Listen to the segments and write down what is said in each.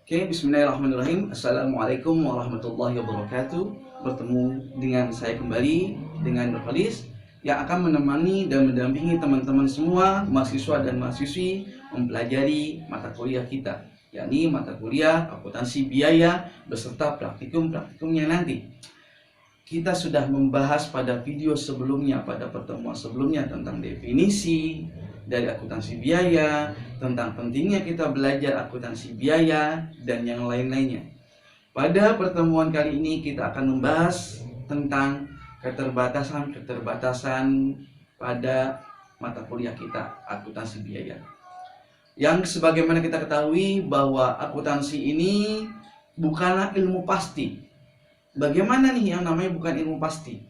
Oke, bismillahirrahmanirrahim. Assalamualaikum warahmatullahi wabarakatuh. Bertemu dengan saya kembali dengan Nurholis yang akan menemani dan mendampingi teman-teman semua mahasiswa dan mahasiswi mempelajari mata kuliah kita, yakni mata kuliah akuntansi biaya beserta praktikum-praktikumnya nanti. Kita sudah membahas pada video sebelumnya, pada pertemuan sebelumnya tentang definisi dari akuntansi biaya, tentang pentingnya kita belajar akuntansi biaya, dan yang lain-lainnya. Pada pertemuan kali ini kita akan membahas tentang keterbatasan pada mata kuliah kita, akuntansi biaya. Yang sebagaimana kita ketahui bahwa akuntansi ini bukanlah ilmu pasti. Bagaimana nih yang namanya bukan ilmu pasti?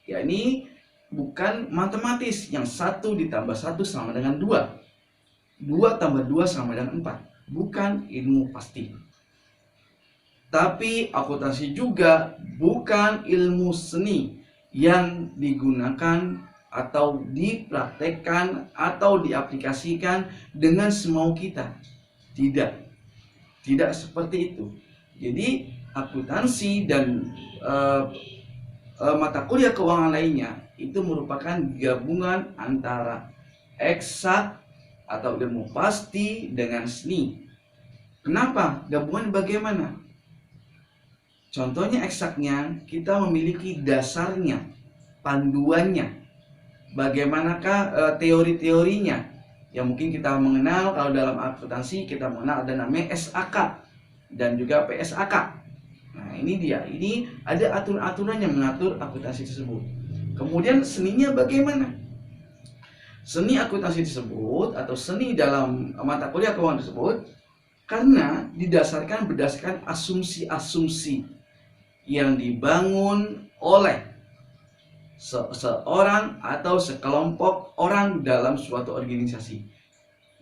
Ya, ini bukan matematis yang 1 ditambah 1 sama dengan 2, 2 tambah 2 sama dengan 4. Bukan ilmu pasti. Tapi akuntansi juga bukan ilmu seni yang digunakan atau dipraktekkan atau diaplikasikan dengan semau kita. Tidak seperti itu. Jadi akuntansi dan mata kuliah keuangan lainnya itu merupakan gabungan antara eksak atau ilmu pasti dengan seni. Kenapa? Gabungan bagaimana? Contohnya eksaknya, kita memiliki dasarnya, panduannya. Bagaimanakah teori-teorinya? Yang mungkin kita mengenal, kalau dalam akuntansi kita mengenal ada namanya SAK dan juga PSAK. Nah, ini dia. Ini ada aturan-aturan yang mengatur akuntansi tersebut. Kemudian seninya bagaimana? Seni akuntansi tersebut atau seni dalam mata kuliah keuangan tersebut karena berdasarkan asumsi-asumsi yang dibangun oleh seorang atau sekelompok orang dalam suatu organisasi.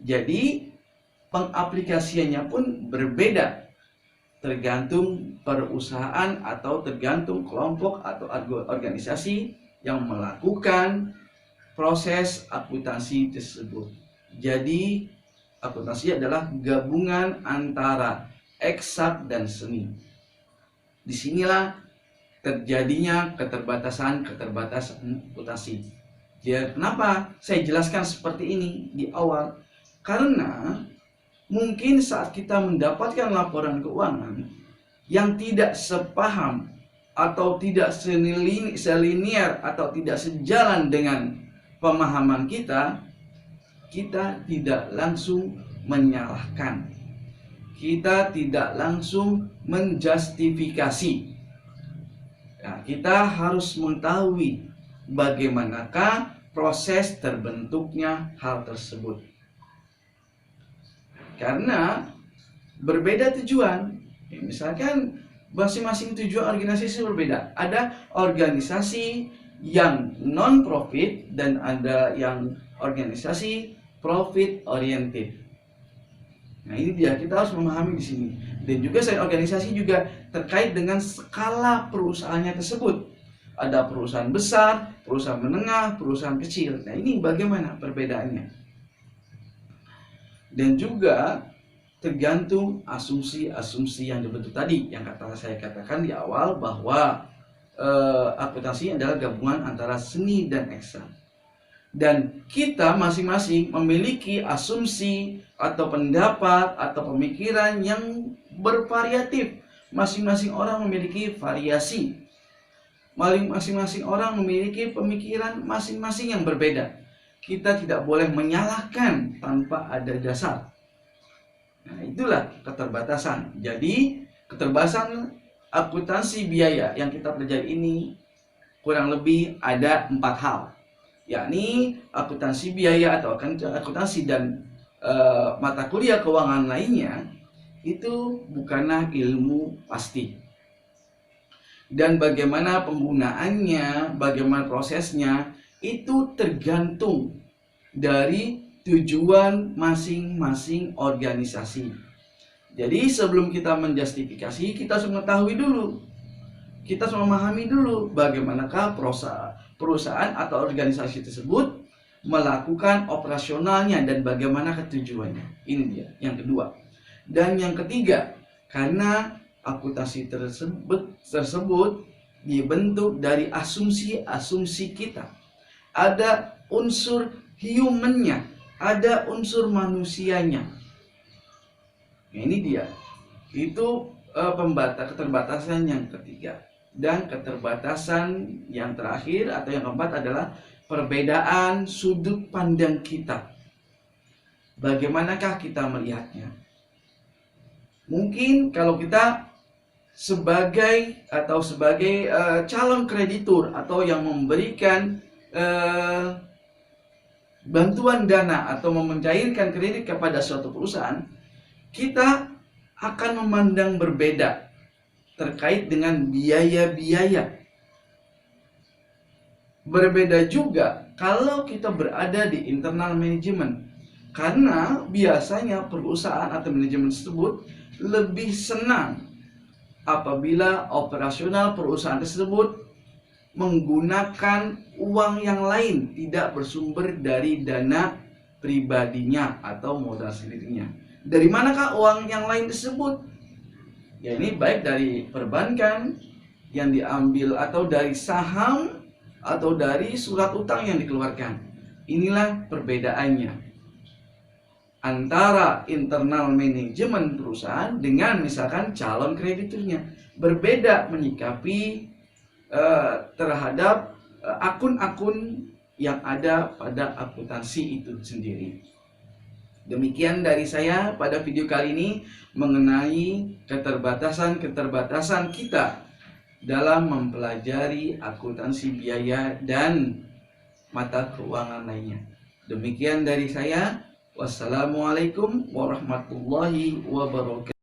Jadi pengaplikasiannya pun berbeda, tergantung perusahaan atau tergantung kelompok atau organisasi yang melakukan proses akuntansi tersebut. Jadi akuntansi adalah gabungan antara eksak dan seni. Disinilah terjadinya keterbatasan akuntansi. Ya, kenapa saya jelaskan seperti ini di awal? Karena mungkin saat kita mendapatkan laporan keuangan yang tidak sepaham atau tidak selinier atau tidak sejalan dengan pemahaman kita, kita tidak langsung menyalahkan. Kita tidak langsung menjustifikasi. Nah, kita harus mengetahui bagaimanakah proses terbentuknya hal tersebut. Karena berbeda tujuan. Misalkan masing-masing tujuan organisasi berbeda. Ada organisasi yang non-profit dan ada yang organisasi profit oriented. Nah, ini dia, kita harus memahami di sini. Dan juga selain organisasi juga terkait dengan skala perusahaannya tersebut. Ada perusahaan besar, perusahaan menengah, perusahaan kecil. Nah, ini bagaimana perbedaannya? Dan juga tergantung asumsi-asumsi yang dibentuk tadi, yang saya katakan di awal bahwa akuntansi adalah gabungan antara seni dan eksak. Dan kita masing-masing memiliki asumsi atau pendapat atau pemikiran yang bervariatif. Masing-masing orang memiliki variasi. Masing-masing orang memiliki pemikiran masing-masing yang berbeda. Kita tidak boleh menyalahkan tanpa ada dasar. Nah, itulah keterbatasan. Jadi keterbatasan akuntansi biaya yang kita pelajari ini kurang lebih ada 4 hal, yakni akuntansi biaya atau akuntansi dan mata kuliah keuangan lainnya itu bukanlah ilmu pasti. Dan bagaimana penggunaannya, bagaimana prosesnya, itu tergantung dari tujuan masing-masing organisasi. Jadi sebelum kita menjustifikasi, kita harus mengetahui dulu, kita harus memahami dulu bagaimanakah perusahaan atau organisasi tersebut melakukan operasionalnya dan bagaimana tujuannya. Ini dia yang kedua. Dan yang ketiga, Karena akuntansi tersebut dibentuk dari asumsi-asumsi kita. Ada unsur humannya, ada unsur manusianya. Nah, ini dia. Itu keterbatasan yang ketiga. Dan keterbatasan yang terakhir atau yang keempat adalah perbedaan sudut pandang kita. Bagaimanakah kita melihatnya? Mungkin kalau kita sebagai calon kreditur atau yang memberikan bantuan dana atau mencairkan kredit kepada suatu perusahaan, kita akan memandang berbeda terkait dengan biaya-biaya. Berbeda juga kalau kita berada di internal manajemen, karena biasanya perusahaan atau manajemen tersebut lebih senang apabila operasional perusahaan tersebut menggunakan uang yang lain, tidak bersumber dari dana pribadinya atau modal sendirinya. Dari manakah uang yang lain tersebut? Ya, ini baik dari perbankan yang diambil, atau dari saham, atau dari surat utang yang dikeluarkan. Inilah perbedaannya antara internal manajemen perusahaan dengan misalkan calon krediturnya. Berbeda menyikapi terhadap akun-akun yang ada pada akuntansi itu sendiri. Demikian dari saya pada video kali ini mengenai keterbatasan kita dalam mempelajari akuntansi biaya dan mata keuangan lainnya. Demikian dari saya. Wassalamualaikum warahmatullahi wabarakatuh.